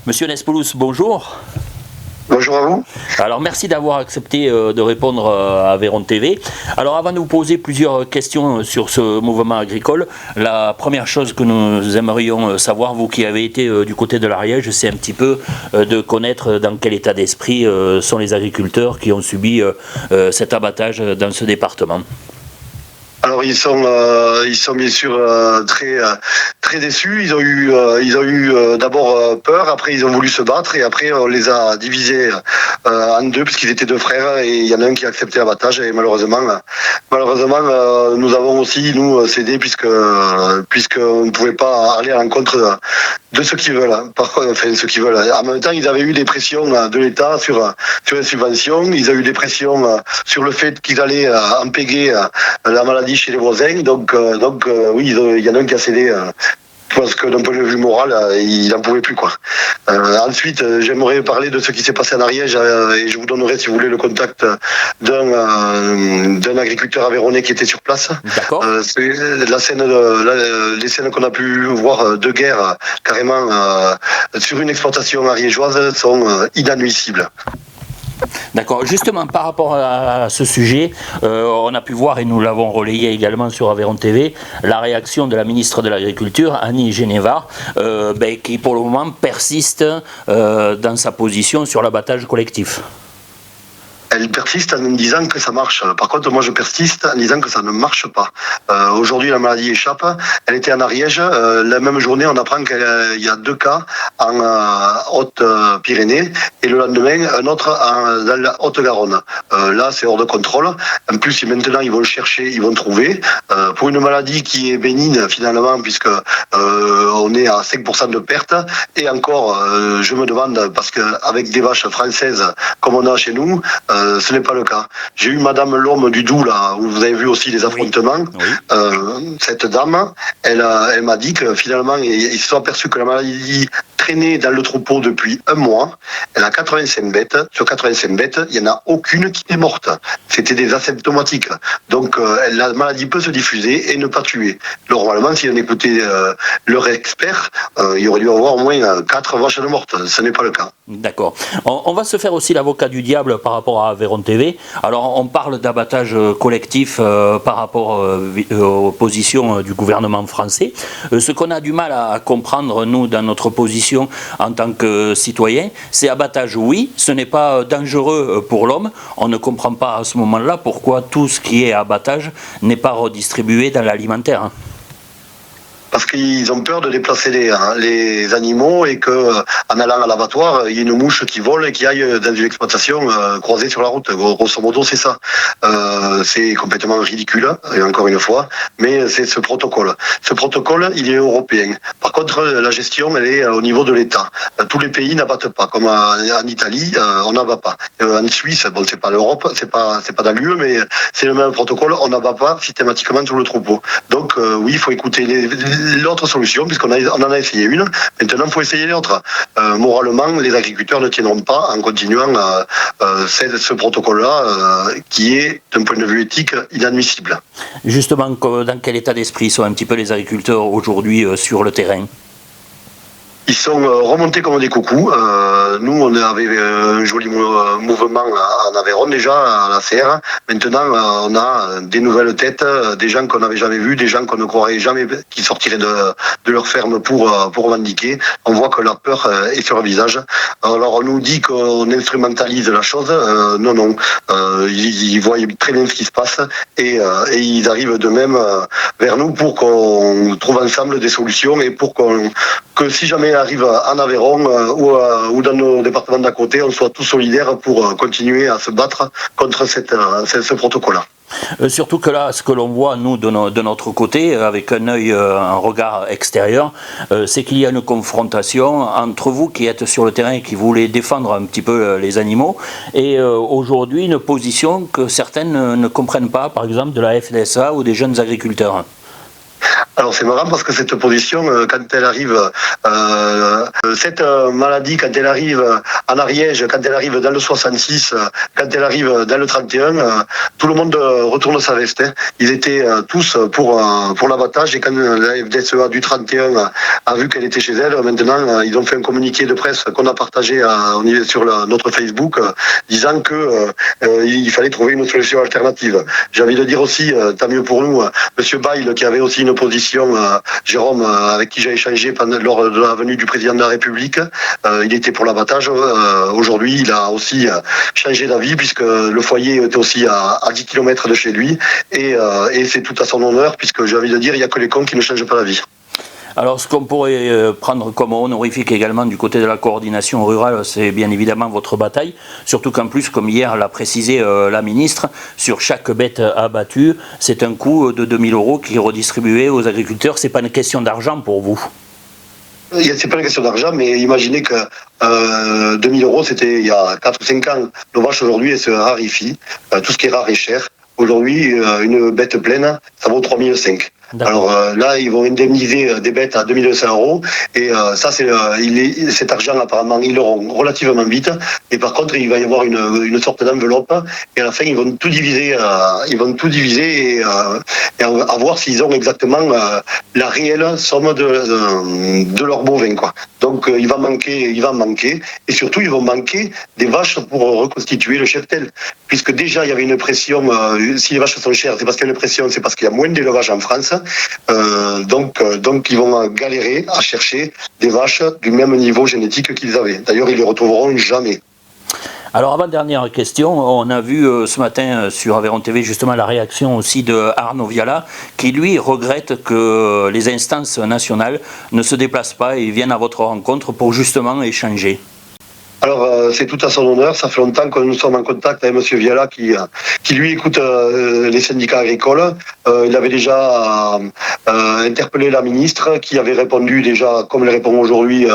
Monsieur Nespolous, bonjour. Bonjour à vous. Alors merci d'avoir accepté de répondre à Aveyron TV. Alors avant de vous poser plusieurs questions sur ce mouvement agricole, la première chose que nous aimerions savoir, vous qui avez été du côté de l'Ariège, c'est un petit peu de connaître dans quel état d'esprit sont les agriculteurs qui ont subi cet abattage dans ce département. Alors ils sont bien sûr très déçus. Ils ont eu d'abord peur, après ils ont voulu se battre et après on les a divisés en deux puisqu'ils étaient deux frères et il y en a un qui a accepté l'abattage et malheureusement nous avons aussi cédé puisqu'on ne pouvait pas aller à l'encontre de ceux qui veulent. Ceux qui veulent. En même temps, ils avaient eu des pressions de l'État sur les subventions. Ils ont eu des pressions sur le fait qu'ils allaient empêcher la maladie chez les voisins. Donc oui, il y en a un qui a cédé. Parce que d'un point de vue moral, il n'en pouvait plus, quoi. Ensuite, j'aimerais parler de ce qui s'est passé en Ariège et je vous donnerai, si vous voulez, le contact d'un agriculteur aveyronnais qui était sur place. D'accord. C'est les scènes qu'on a pu voir de guerre, carrément, sur une exploitation ariégeoise, sont inadmissibles. D'accord. Justement, par rapport à ce sujet, on a pu voir, et nous l'avons relayé également sur Aveyron TV, la réaction de la ministre de l'Agriculture, Annie Genevard, qui pour le moment persiste dans sa position sur l'abattage collectif. Elle persiste en disant que ça marche. Par contre, moi, je persiste en disant que ça ne marche pas. Aujourd'hui, la maladie échappe. Elle était en Ariège. La même journée, on apprend qu'il y a 2 cas en Haute-Pyrénées et le lendemain, un autre dans la Haute-Garonne. Là, c'est hors de contrôle. En plus, maintenant, ils vont chercher, ils vont trouver. Pour une maladie qui est bénigne, finalement, puisque on est à 5% de perte. Et encore, je me demande, parce qu'avec des vaches françaises comme on a chez nous, ce n'est pas le cas. J'ai eu Madame Lhomme du Doubs, là, où vous avez vu aussi les affrontements. Oui. Cette dame, elle m'a dit que finalement, ils se sont aperçus que la maladie traînait dans le troupeau depuis 1 mois. Elle a 85 bêtes. Sur 85 bêtes, il n'y en a aucune qui est morte. C'était des asymptomatiques. Donc, la maladie peut se diffuser et ne pas tuer. Normalement, si on écoutait leur expert, il y aurait dû avoir au moins 4 vaches de mortes. Ce n'est pas le cas. D'accord. On va se faire aussi l'avocat du diable par rapport à Aveyron TV. Alors, on parle d'abattage collectif par rapport aux positions du gouvernement français. Ce qu'on a du mal à comprendre, nous, dans notre position en tant que citoyens, c'est abattage, oui, ce n'est pas dangereux pour l'homme. On ne comprend pas à ce moment-là pourquoi tout ce qui est abattage n'est pas redistribué dans l'alimentaire. Parce qu'ils ont peur de déplacer les animaux et qu'en allant à l'abattoir, il y ait une mouche qui vole et qui aille dans une exploitation croisée sur la route. Grosso modo, c'est ça. C'est complètement ridicule, et encore une fois, mais c'est ce protocole. Ce protocole, il est européen. Par contre, la gestion, elle est au niveau de l'État. Tous les pays n'abattent pas. Comme en Italie, on n'abat pas. En Suisse, bon, c'est pas l'Europe, c'est pas dans l'UE, mais c'est le même protocole. On n'abat pas systématiquement tout le troupeau. Donc, oui, il faut écouter l'autre solution, puisqu'on en a essayé une. Maintenant, il faut essayer l'autre. Moralement, les agriculteurs ne tiendront pas en continuant ce protocole-là, qui est, d'un point de vue éthique, inadmissible. Justement, dans quel état d'esprit sont un petit peu les agriculteurs aujourd'hui sur le terrain ? Ils sont remontés comme des coucous. Nous, on avait un joli mouvement en Aveyron déjà, à la CR. Maintenant, on a des nouvelles têtes, des gens qu'on n'avait jamais vus, des gens qu'on ne croirait jamais qui sortiraient de leur ferme pour revendiquer. On voit que leur peur est sur leur visage. Alors, on nous dit qu'on instrumentalise la chose. Non. Ils voient très bien ce qui se passe et ils arrivent de même vers nous pour qu'on trouve ensemble des solutions et pour que si jamais arrive en Aveyron ou dans nos départements d'à côté, on soit tous solidaires pour continuer à se battre contre ce protocole-là. Surtout que là, ce que l'on voit, nous, de notre côté, avec un œil, un regard extérieur, c'est qu'il y a une confrontation entre vous qui êtes sur le terrain et qui voulez défendre un petit peu les animaux, et aujourd'hui, une position que certaines ne comprennent pas, par exemple de la FNSA ou des jeunes agriculteurs. Alors c'est marrant parce que cette position, quand elle arrive, cette maladie, quand elle arrive en Ariège, quand elle arrive dans le 66, quand elle arrive dans le 31, tout le monde retourne sa veste. Hein. Ils étaient tous pour l'abattage et quand la FDSEA du 31 a vu qu'elle était chez elle, maintenant ils ont fait un communiqué de presse qu'on a partagé sur notre Facebook disant que il fallait trouver une solution alternative. J'ai envie de dire aussi, tant mieux pour nous, Monsieur Bail qui avait aussi une position, Jérôme, avec qui j'ai échangé lors de la venue du président de la République, il était pour l'abattage. Aujourd'hui, il a aussi changé d'avis puisque le foyer était aussi à 10 km de chez lui et c'est tout à son honneur puisque j'ai envie de dire, il n'y a que les cons qui ne changent pas la vie. Alors ce qu'on pourrait prendre comme honorifique également du côté de la coordination rurale, c'est bien évidemment votre bataille, surtout qu'en plus, comme hier l'a précisé la ministre, sur chaque bête abattue, c'est un coût de 2 000 € qui est redistribué aux agriculteurs. C'est pas une question d'argent pour vous? C'est pas une question d'argent, mais imaginez que 2 000 €, c'était il y a 4 ou 5 ans. Nos vaches aujourd'hui, elles se raréfient. Tout ce qui est rare est cher. Aujourd'hui, une bête pleine, ça vaut 3 500 €. Alors là, ils vont indemniser des bêtes à 2 200 € et ça, cet argent apparemment ils l'auront relativement vite. Et par contre, il va y avoir une sorte d'enveloppe et à la fin, ils vont tout diviser, et à voir s'ils ont exactement la réelle somme de leur bovin, quoi. Donc il va manquer et surtout ils vont manquer des vaches pour reconstituer le cheptel, puisque déjà il y avait une pression. Si les vaches sont chères, c'est parce qu'il y a une pression, c'est parce qu'il y a moins d'élevage en France. Donc ils vont galérer à chercher des vaches du même niveau génétique qu'ils avaient. D'ailleurs, ils les retrouveront jamais. Alors avant-dernière question, on a vu ce matin sur Aveyron TV justement la réaction aussi de Arnaud Viala qui lui regrette que les instances nationales ne se déplacent pas et viennent à votre rencontre pour justement échanger. Alors c'est tout à son honneur, ça fait longtemps que nous sommes en contact avec M. Viala qui lui écoute les syndicats agricoles. Il avait déjà interpellé la ministre qui avait répondu déjà, comme elle répond aujourd'hui,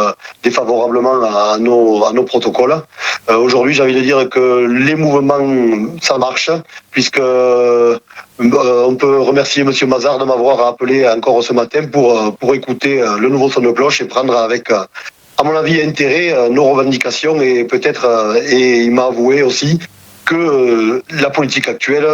défavorablement à nos protocoles. Aujourd'hui, j'ai envie de dire que les mouvements, ça marche, puisque on peut remercier M. Mazard de m'avoir appelé encore ce matin pour écouter le nouveau son de cloche et prendre avec... à mon avis, intérêt, nos revendications et peut-être, et il m'a avoué aussi que la politique actuelle,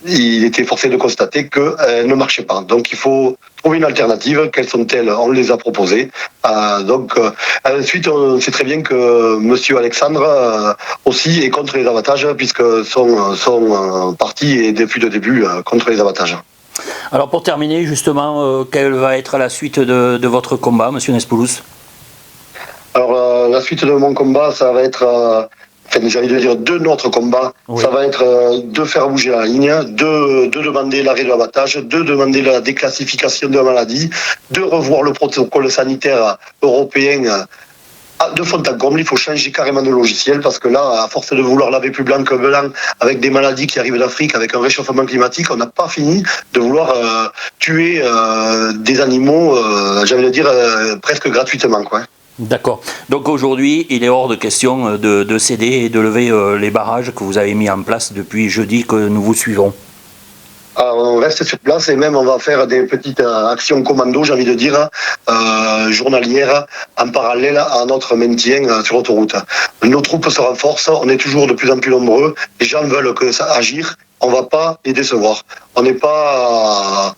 il était forcé de constater qu'elle ne marchait pas. Donc il faut trouver une alternative. Quelles sont-elles? On les a proposées. Ensuite, on sait très bien que M. Alexandre aussi est contre les abattages, puisque son parti est depuis le début contre les abattages. Alors pour terminer, justement, quelle va être la suite de votre combat, M. Nespoulos? Alors la suite de mon combat, ça va être, j'ai envie de dire de notre combat, oui. Ça va être de faire bouger la ligne, de demander l'arrêt de l'abattage, de demander la déclassification de la maladie, de revoir le protocole sanitaire européen de fond en comble. Il faut changer carrément de logiciel parce que là, à force de vouloir laver plus blanc que blanc avec des maladies qui arrivent d'Afrique, avec un réchauffement climatique, on n'a pas fini de vouloir tuer des animaux, j'ai envie de dire, presque gratuitement, quoi. D'accord. Donc aujourd'hui, il est hors de question de céder et de lever les barrages que vous avez mis en place depuis jeudi que nous vous suivrons. On reste sur place et même on va faire des petites actions commando, j'ai envie de dire, journalières, en parallèle à notre maintien sur l'autoroute. Nos troupes se renforcent, on est toujours de plus en plus nombreux, les gens veulent agir, on ne va pas les décevoir. On n'est pas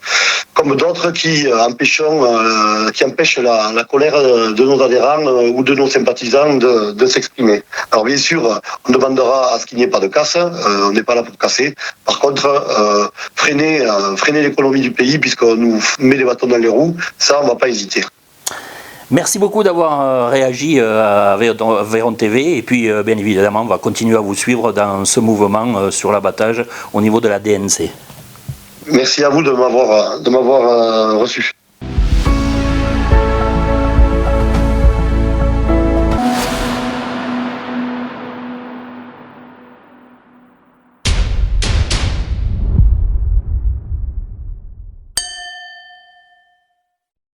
comme d'autres qui empêchent la colère de nos adhérents ou de nos sympathisants de s'exprimer. Alors bien sûr, on demandera à ce qu'il n'y ait pas de casse, on n'est pas là pour casser. Par contre, freiner l'économie du pays puisqu'on nous met des bâtons dans les roues, ça on ne va pas hésiter. Merci beaucoup d'avoir réagi à Aveyron TV et puis bien évidemment on va continuer à vous suivre dans ce mouvement sur l'abattage au niveau de la DNC. Merci à vous de m'avoir reçu.